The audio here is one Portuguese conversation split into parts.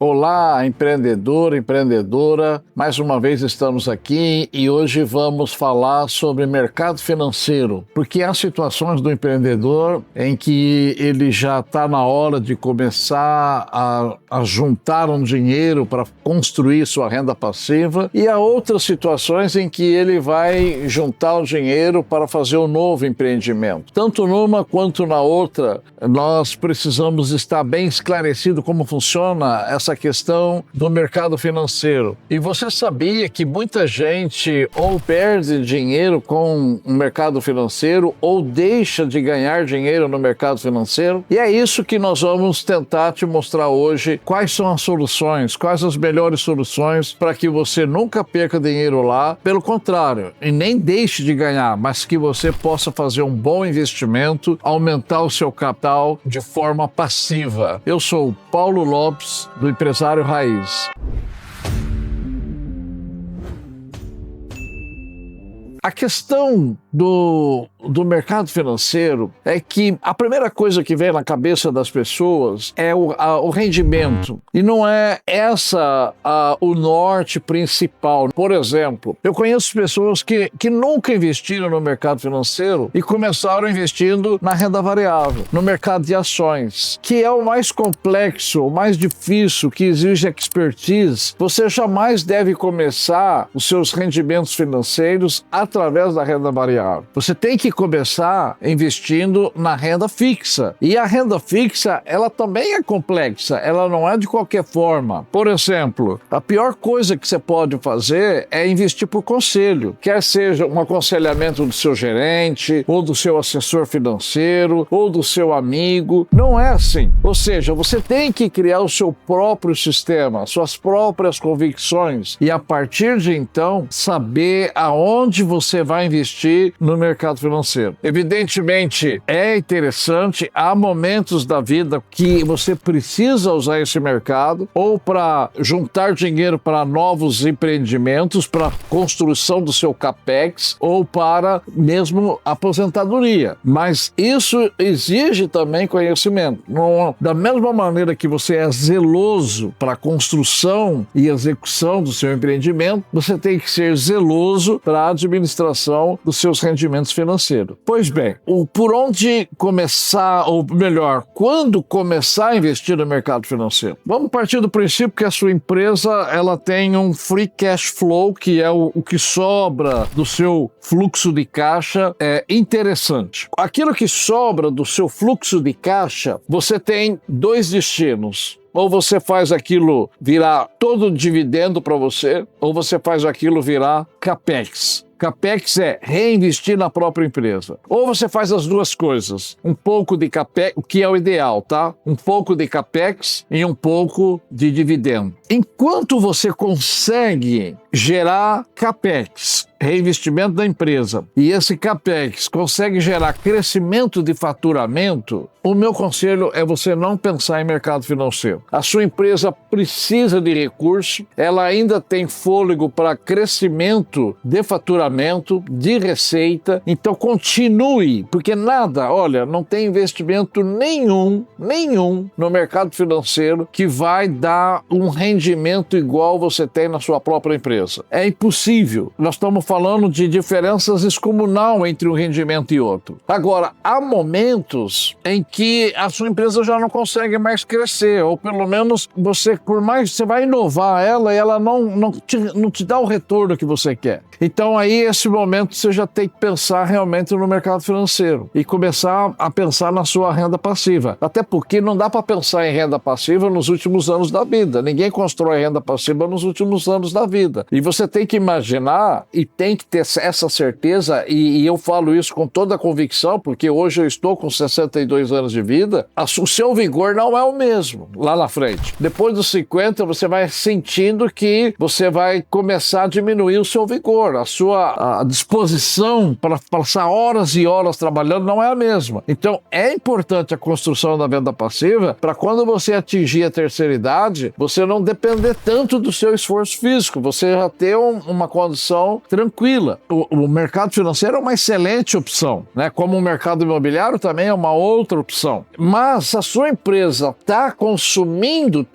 Olá, empreendedor, empreendedora. Mais uma vez estamos aqui e hoje vamos falar sobre mercado financeiro, porque há situações do empreendedor em que ele já está na hora de começar a juntar um dinheiro para construir sua renda passiva, e há outras situações em que ele vai juntar o dinheiro para fazer um novo empreendimento. Tanto numa quanto na outra, nós precisamos estar bem esclarecido como funciona essa questão do mercado financeiro. E você sabia que muita gente ou perde dinheiro com o mercado financeiro ou deixa de ganhar dinheiro no mercado financeiro? E é isso que nós vamos tentar te mostrar hoje. Quais são as soluções, quais as melhores soluções para que você nunca perca dinheiro lá, pelo contrário, e nem deixe de ganhar, mas que você possa fazer um bom investimento, aumentar o seu capital de forma passiva. Eu sou o Paulo Lopes, do Empresário Raiz. A questão do mercado financeiro é que a primeira coisa que vem na cabeça das pessoas é o rendimento. E não é essa o norte principal. Por exemplo, eu conheço pessoas que nunca investiram no mercado financeiro e começaram investindo na renda variável, no mercado de ações, que é o mais complexo, o mais difícil, que exige expertise. Você jamais deve começar os seus rendimentos financeiros através da renda variável. Você tem que começar investindo na renda fixa. E a renda fixa, ela também é complexa, ela não é de qualquer forma. Por exemplo, a pior coisa que você pode fazer é investir por conselho, quer seja um aconselhamento do seu gerente, ou do seu assessor financeiro, ou do seu amigo. Não é assim. Ou seja, você tem que criar o seu próprio sistema, suas próprias convicções, e a partir de então, saber aonde você vai investir no mercado financeiro. Evidentemente, é interessante, há momentos da vida que você precisa usar esse mercado ou para juntar dinheiro para novos empreendimentos, para construção do seu capex ou para mesmo aposentadoria. Mas isso exige também conhecimento. Da mesma maneira que você é zeloso para a construção e execução do seu empreendimento, você tem que ser zeloso para a administração dos seus rendimentos financeiros. Pois bem, por onde começar, ou melhor, quando começar a investir no mercado financeiro? Vamos partir do princípio que a sua empresa ela tem um free cash flow, que é o que sobra do seu fluxo de caixa, é interessante. Aquilo que sobra do seu fluxo de caixa, você tem dois destinos. Ou você faz aquilo virar todo dividendo para você, ou você faz aquilo virar capex. Capex é reinvestir na própria empresa. Ou você faz as duas coisas, um pouco de capex, o que é o ideal, tá? Um pouco de capex e um pouco de dividendo. Enquanto você consegue gerar capex, reinvestimento da empresa, e esse capex consegue gerar crescimento de faturamento, o meu conselho é você não pensar em mercado financeiro. A sua empresa precisa de recurso, ela ainda tem fôlego para crescimento de faturamento, de receita, então continue, porque não tem investimento nenhum no mercado financeiro que vai dar um rendimento igual você tem na sua própria empresa. É impossível. Nós estamos falando de diferenças excomunal entre um rendimento e outro. Agora, há momentos em que a sua empresa já não consegue mais crescer, ou pelo menos por mais que você vai inovar ela, e ela não te dá o retorno que você quer. Então aí, esse momento, você já tem que pensar realmente no mercado financeiro e começar a pensar na sua renda passiva. Até porque não dá para pensar em renda passiva nos últimos anos da vida. Ninguém constrói renda passiva nos últimos anos da vida. E você tem que imaginar e tem que ter essa certeza, e eu falo isso com toda a convicção, porque hoje eu estou com 62 anos de vida, o seu vigor não é o mesmo lá na frente. Depois dos 50, você vai sentindo que você vai começar a diminuir o seu vigor. A sua disposição para passar horas e horas trabalhando não é a mesma. Então, é importante a construção da venda passiva para quando você atingir a terceira idade, você não depender tanto do seu esforço físico. Você já ter uma condição tranquila. O mercado financeiro é uma excelente opção, né? Como o mercado imobiliário também é uma outra opção. Mas a sua empresa está consumindo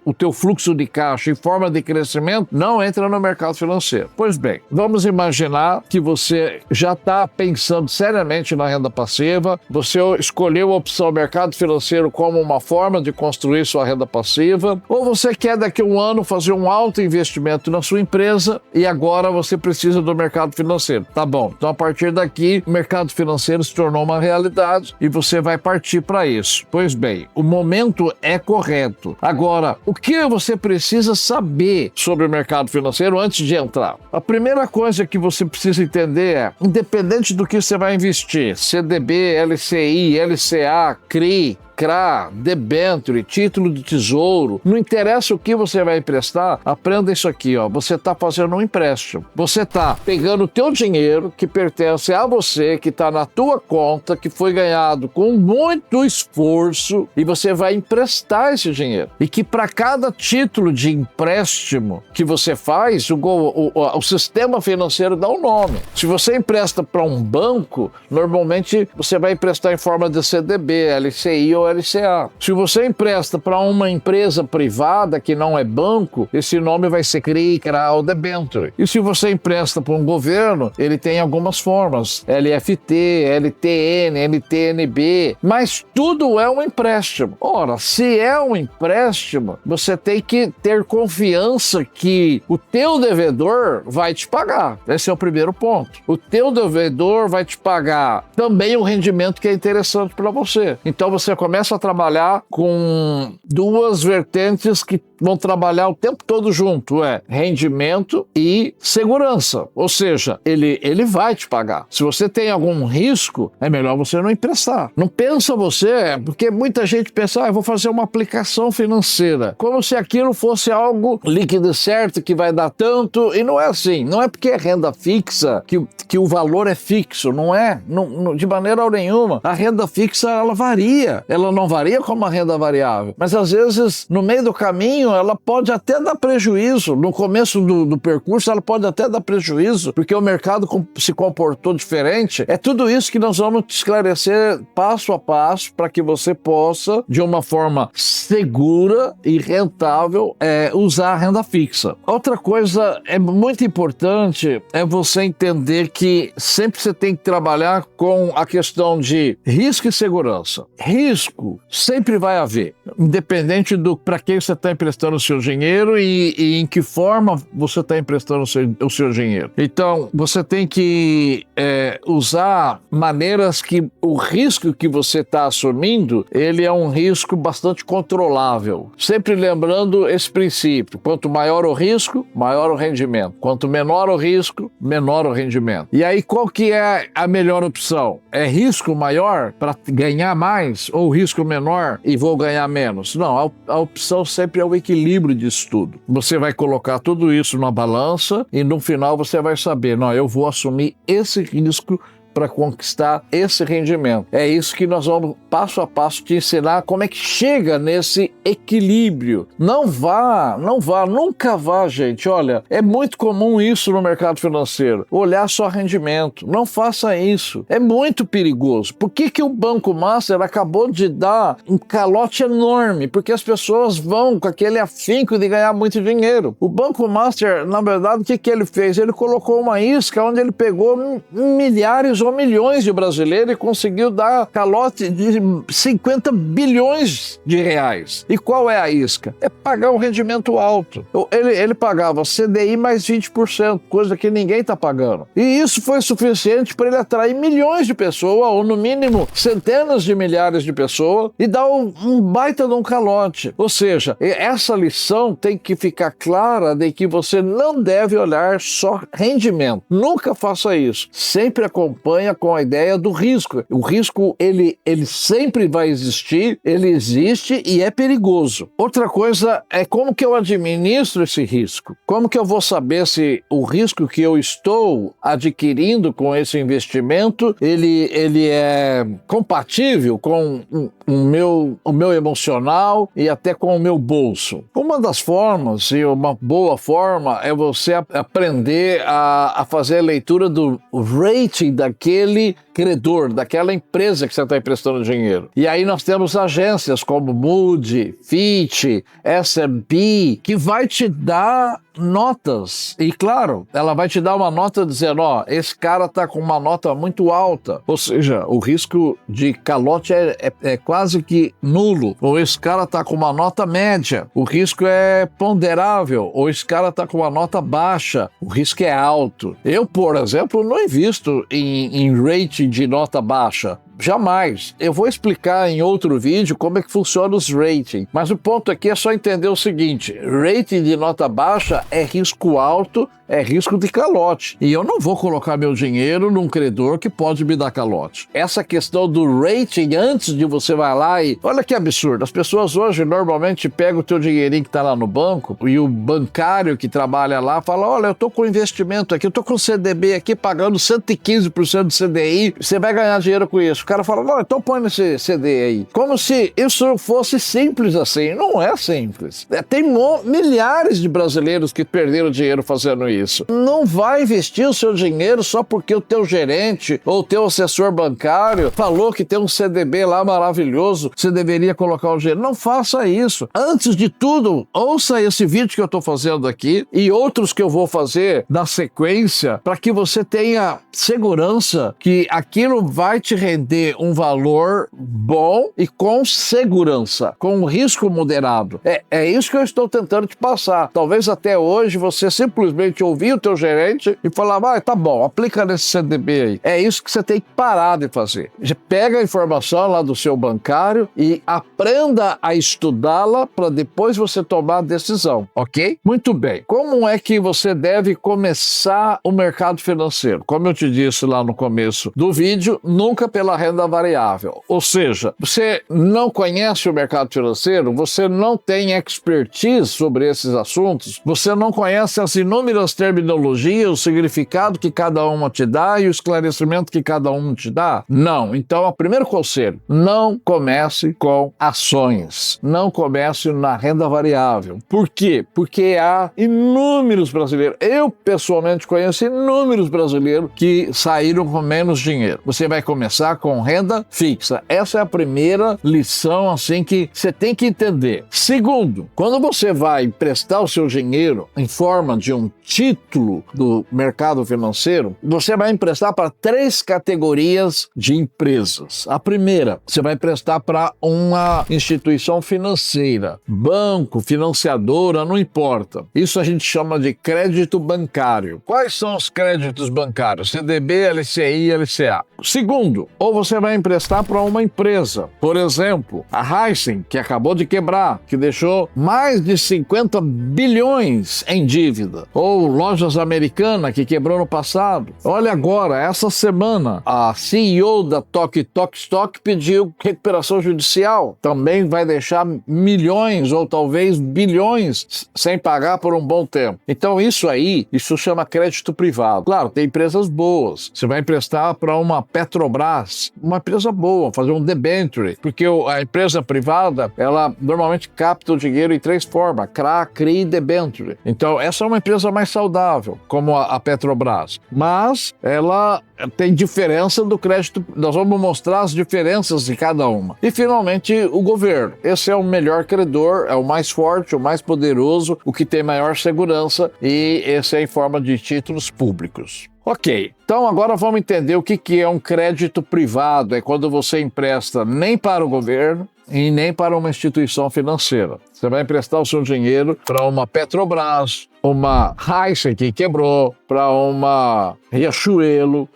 o teu fluxo de caixa em forma de crescimento, não entra no mercado financeiro. Pois bem, vamos imaginar que você já está pensando seriamente na renda passiva, você escolheu a opção mercado financeiro como uma forma de construir sua renda passiva, ou você quer daqui a um ano fazer um alto investimento na sua empresa e agora você precisa do mercado financeiro. Tá bom, então a partir daqui o mercado financeiro se tornou uma realidade e você vai partir para isso. Pois bem, o momento é correto. Agora, o que você precisa saber sobre o mercado financeiro antes de entrar? A primeira coisa que você precisa entender é, independente do que você vai investir, CDB, LCI, LCA, CRI, CRA, debênture, título de tesouro, não interessa o que você vai emprestar, aprenda isso aqui, ó. Você está fazendo um empréstimo. Você está pegando o teu dinheiro que pertence a você, que está na tua conta, que foi ganhado com muito esforço e você vai emprestar esse dinheiro. E que para cada título de empréstimo que você faz, o sistema financeiro dá um nome. Se você empresta para um banco, normalmente você vai emprestar em forma de CDB, LCI ou LCA. Se você empresta para uma empresa privada que não é banco, esse nome vai ser CRI, CRA ou debênture. E se você empresta para um governo, ele tem algumas formas, LFT, LTN, LTNB, mas tudo é um empréstimo. Ora, se é um empréstimo, você tem que ter confiança que o teu devedor vai te pagar. Esse é o primeiro ponto. O teu devedor vai te pagar também um rendimento que é interessante para você. Então você começa a trabalhar com duas vertentes que vão trabalhar o tempo todo junto, rendimento e segurança. Ou seja, ele vai te pagar. Se você tem algum risco, é melhor você não emprestar. Não pensa você, porque muita gente pensa, eu vou fazer uma aplicação financeira, como se aquilo fosse algo líquido e certo, que vai dar tanto, e não é assim. Não é porque é renda fixa que o valor é fixo, não é? Não, de maneira nenhuma. A renda fixa, ela varia. Ela não varia como a renda variável. Mas às vezes, no meio do caminho, ela pode até dar prejuízo. No começo do percurso, ela pode até dar prejuízo, porque o mercado se comportou diferente. É tudo isso que nós vamos te esclarecer passo a passo para que você possa, de uma forma segura e rentável, usar a renda fixa. Outra coisa muito importante é você entender que sempre você tem que trabalhar com a questão de risco e segurança. Risco sempre vai haver, independente do para quem você está emprestando o seu dinheiro e em que forma você está emprestando o seu dinheiro. Então, você tem que usar maneiras que o risco que você está assumindo, ele é um risco bastante controlável. Sempre lembrando esse princípio: quanto maior o risco, maior o rendimento. Quanto menor o risco, menor o rendimento. E aí, qual que é a melhor opção? É risco maior para ganhar mais ou risco menor e vou ganhar menos? Não, a opção sempre é o equilíbrio disso tudo. Você vai colocar tudo isso na balança e no final você vai saber, não, eu vou assumir esse risco para conquistar esse rendimento. É isso que nós vamos passo a passo te ensinar como é que chega nesse equilíbrio. Nunca vá, gente. Olha, é muito comum isso no mercado financeiro, olhar só rendimento. Não faça isso. É muito perigoso. Por que o Banco Master acabou de dar um calote enorme? Porque as pessoas vão com aquele afinco de ganhar muito dinheiro. O Banco Master, na verdade, o que ele fez? Ele colocou uma isca onde ele pegou milhares ou milhões de brasileiros e conseguiu dar calote de 50 bilhões de reais. E qual é a isca? É pagar um rendimento alto. Ele pagava CDI mais 20%, coisa que ninguém está pagando. E isso foi suficiente para ele atrair milhões de pessoas, ou no mínimo centenas de milhares de pessoas, e dar um baita de um calote. Ou seja, essa lição tem que ficar clara de que você não deve olhar só rendimento. Nunca faça isso. Sempre acompanhe campanha com a ideia do risco. O risco, ele sempre vai existir, ele existe e é perigoso. Outra coisa é como que eu administro esse risco. Como que eu vou saber se o risco que eu estou adquirindo com esse investimento, ele é compatível com o meu emocional e até com o meu bolso. Uma das formas, e uma boa forma, é você aprender a fazer a leitura do rating daquele credor, daquela empresa que você está emprestando dinheiro. E aí nós temos agências como Moody, Fitch, S&P, que vai te dar notas. E claro, ela vai te dar uma nota dizendo, ó, esse cara tá com uma nota muito alta. Ou seja, o risco de calote é quase que nulo. Ou esse cara tá com uma nota média. O risco é ponderável. Ou esse cara tá com uma nota baixa. O risco é alto. Eu, por exemplo, não invisto em rating de nota baixa. Jamais. Eu vou explicar em outro vídeo como é que funciona os ratings. Mas o ponto aqui é só entender o seguinte: rating de nota baixa é risco alto, é risco de calote. E eu não vou colocar meu dinheiro num credor que pode me dar calote. Essa questão do rating, antes de você vai lá e... Olha que absurdo. As pessoas hoje normalmente pegam o teu dinheirinho que tá lá no banco e o bancário que trabalha lá fala, olha, eu tô com investimento aqui, eu tô com CDB aqui pagando 115% de CDI, você vai ganhar dinheiro com isso. O cara fala, não, então põe nesse CD aí. Como se isso fosse simples assim. Não é simples. Tem milhares de brasileiros que perderam dinheiro fazendo isso. Não vai investir o seu dinheiro só porque o teu gerente ou o teu assessor bancário falou que tem um CDB lá maravilhoso, você deveria colocar o dinheiro. Não faça isso. Antes de tudo, ouça esse vídeo que eu estou fazendo aqui e outros que eu vou fazer na sequência para que você tenha segurança que aquilo vai te render um valor bom e com segurança, com risco moderado. É isso que eu estou tentando te passar. Talvez até hoje você simplesmente ouvir o teu gerente e falar, tá bom, aplica nesse CDB aí. É isso que você tem que parar de fazer. Pega a informação lá do seu bancário e aprenda a estudá-la para depois você tomar a decisão, ok? Muito bem. Como é que você deve começar o mercado financeiro? Como eu te disse lá no começo do vídeo, nunca pela renda variável. Ou seja, você não conhece o mercado financeiro, você não tem expertise sobre esses assuntos, você não conhece as inúmeras terminologias, o significado que cada uma te dá e o esclarecimento que cada um te dá? Não. Então, o primeiro conselho, não comece com ações. Não comece na renda variável. Por quê? Porque há inúmeros brasileiros, eu pessoalmente conheço inúmeros brasileiros que saíram com menos dinheiro. Você vai começar com renda fixa. Essa é a primeira lição assim que você tem que entender. Segundo, quando você vai emprestar o seu dinheiro em forma de um título do mercado financeiro, você vai emprestar para 3 categorias de empresas. A primeira, você vai emprestar para uma instituição financeira, banco, financiadora, não importa. Isso a gente chama de crédito bancário. Quais são os créditos bancários? CDB, LCI, LCA. Segundo, ou você vai emprestar para uma empresa. Por exemplo, a Heisen, que acabou de quebrar, que deixou mais de 50 bilhões em dívida. Ou Lojas Americana, que quebrou no passado. Olha agora, essa semana, a CEO da Tok Tok Stock pediu recuperação judicial. Também vai deixar milhões ou talvez bilhões sem pagar por um bom tempo. Então isso chama crédito privado. Claro, tem empresas boas. Você vai emprestar para uma Petrobras, uma empresa boa, fazer um debenture, porque a empresa privada, ela normalmente capta o dinheiro em 3 formas, CRA, CRI e debenture. Então essa é uma empresa mais saudável, como a Petrobras. Mas ela tem diferença do crédito, nós vamos mostrar as diferenças de cada uma. E finalmente o governo. Esse é o melhor credor, é o mais forte, o mais poderoso, o que tem maior segurança e esse é em forma de títulos públicos. Ok, então agora vamos entender o que é um crédito privado. É quando você empresta nem para o governo e nem para uma instituição financeira. Você vai emprestar o seu dinheiro para uma Petrobras, uma Heisen que quebrou, para uma Riachuelo,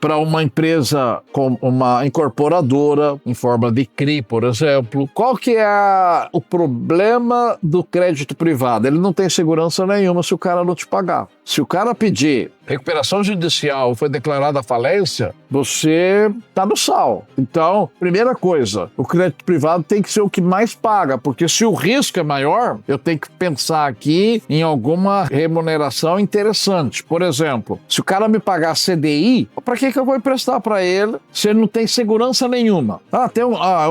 para uma empresa com uma incorporadora em forma de CRI, por exemplo. Qual que é o problema do crédito privado? Ele não tem segurança nenhuma se o cara não te pagar. Se o cara pedir recuperação judicial, foi declarada falência, você está no sal. Então, primeira coisa, o crédito privado tem que ser o que mais paga, porque se o risco é maior, eu tenho que pensar aqui em alguma remuneração interessante. Por exemplo, se o cara me pagar CDI, para que eu vou emprestar para ele se ele não tem segurança nenhuma?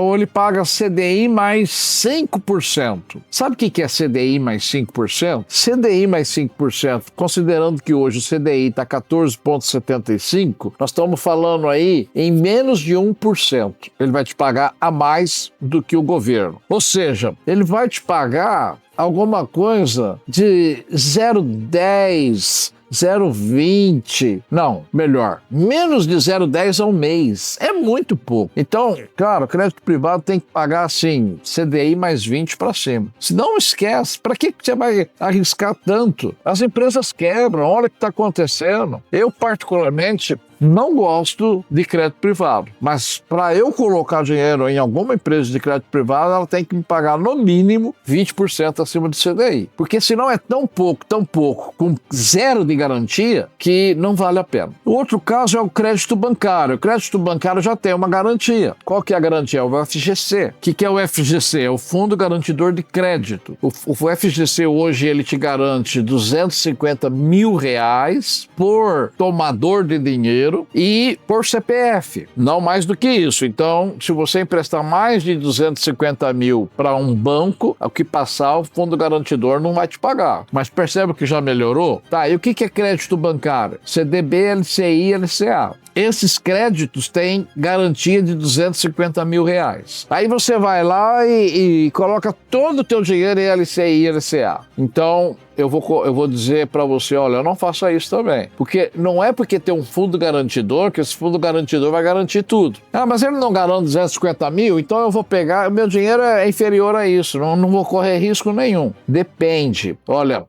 Ou ele paga CDI mais 5%. Sabe o que é CDI mais 5%? CDI mais 5%, considerando que hoje o CDI está 14,75%, nós estamos falando aí em menos de 1%. Ele vai te pagar a mais do que o governo. Ou seja, ele vai te pagar alguma coisa de 0,10%, 0,20, não, melhor, menos de 0,10 ao mês. É muito pouco. Então, claro, o crédito privado tem que pagar assim, CDI mais 20 para cima. Se não esquece, para que você vai arriscar tanto? As empresas quebram, olha o que está acontecendo. Eu, particularmente, não gosto de crédito privado, mas para eu colocar dinheiro em alguma empresa de crédito privado, ela tem que me pagar no mínimo 20% acima do CDI, porque senão é tão pouco, com zero de garantia, que não vale a pena. O outro caso é o crédito bancário. O crédito bancário já tem uma garantia. Qual que é a garantia? O FGC. O que é o FGC? É o Fundo Garantidor de Crédito. O FGC hoje ele te garante R$250 mil por tomador de dinheiro e por CPF, não mais do que isso. Então, se você emprestar mais de 250 mil para um banco, o que passar, o fundo garantidor não vai te pagar. Mas percebe que já melhorou? Tá, e o que é crédito bancário? CDB, LCI, LCA. Esses créditos têm garantia de R$250 mil. Aí você vai lá e coloca todo o teu dinheiro em LCI e LCA. Então, eu vou dizer para você, olha, eu não faça isso também. Porque não é porque tem um fundo garantidor que esse fundo garantidor vai garantir tudo. Ah, mas ele não garante 250 mil, então eu vou pegar, o meu dinheiro é inferior a isso, não vou correr risco nenhum. Depende. Olha,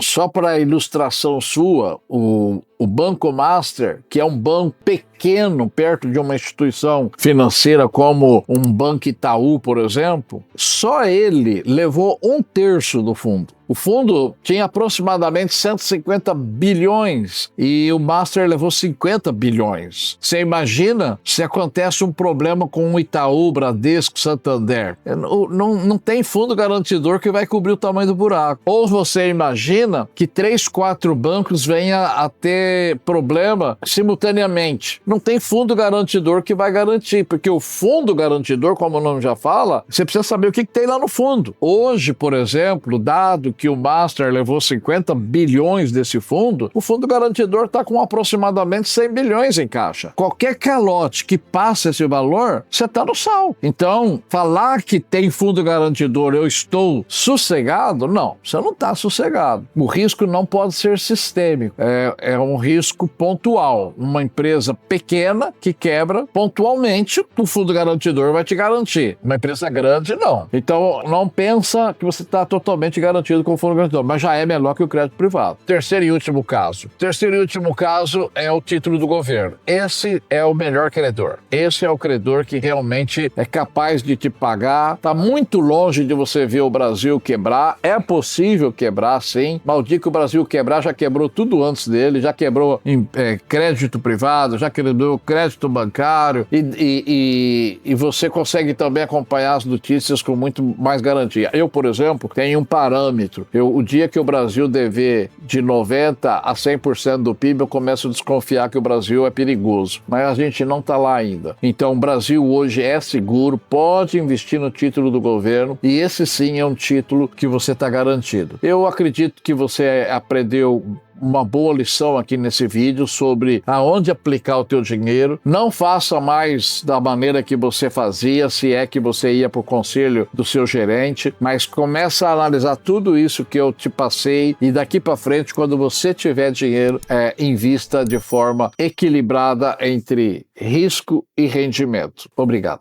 só para ilustração sua, o Banco Master, que é um banco pequeno perto de uma instituição financeira como um Banco Itaú, por exemplo, só ele levou 1/3 do fundo. O fundo tinha aproximadamente 150 bilhões e o Master levou 50 bilhões. Você imagina se acontece um problema com o Itaú, Bradesco, Santander? Não tem fundo garantidor que vai cobrir o tamanho do buraco. Ou você imagina que 3, 4 bancos venham a ter problema simultaneamente. Não tem fundo garantidor que vai garantir, porque o fundo garantidor, como o nome já fala, você precisa saber o que tem lá no fundo. Hoje, por exemplo, dado que o Master levou 50 bilhões desse fundo, o fundo garantidor está com aproximadamente 100 bilhões em caixa. Qualquer calote que passe esse valor, você está no sal. Então, falar que tem fundo garantidor, eu estou sossegado, não, você não está sossegado. O risco não pode ser sistêmico, é um risco pontual. Uma empresa pequena que quebra pontualmente, o fundo garantidor vai te garantir. Uma empresa grande, não. Então, não pensa que você está totalmente garantido com o fundo garantidor, mas já é melhor que o crédito privado. Terceiro e último caso é o título do governo. Esse é o melhor credor. Esse é o credor que realmente é capaz de te pagar. Está muito longe de você ver o Brasil quebrar. É possível quebrar, sim. Maldito que o Brasil quebrar, já quebrou tudo antes dele, já quebrou crédito privado, já quebrou crédito bancário e você consegue também acompanhar as notícias com muito mais garantia. Eu, por exemplo, tenho um parâmetro. O dia que o Brasil dever de 90% a 100% do PIB, eu começo a desconfiar que o Brasil é perigoso. Mas a gente não está lá ainda. Então, o Brasil hoje é seguro, pode investir no título do governo e esse sim é um título que você está garantido. Eu acredito que você aprendeu uma boa lição aqui nesse vídeo sobre aonde aplicar o teu dinheiro. Não faça mais da maneira que você fazia, se é que você ia para o conselho do seu gerente, mas começa a analisar tudo isso que eu te passei e daqui para frente, quando você tiver dinheiro, invista de forma equilibrada entre risco e rendimento. Obrigado.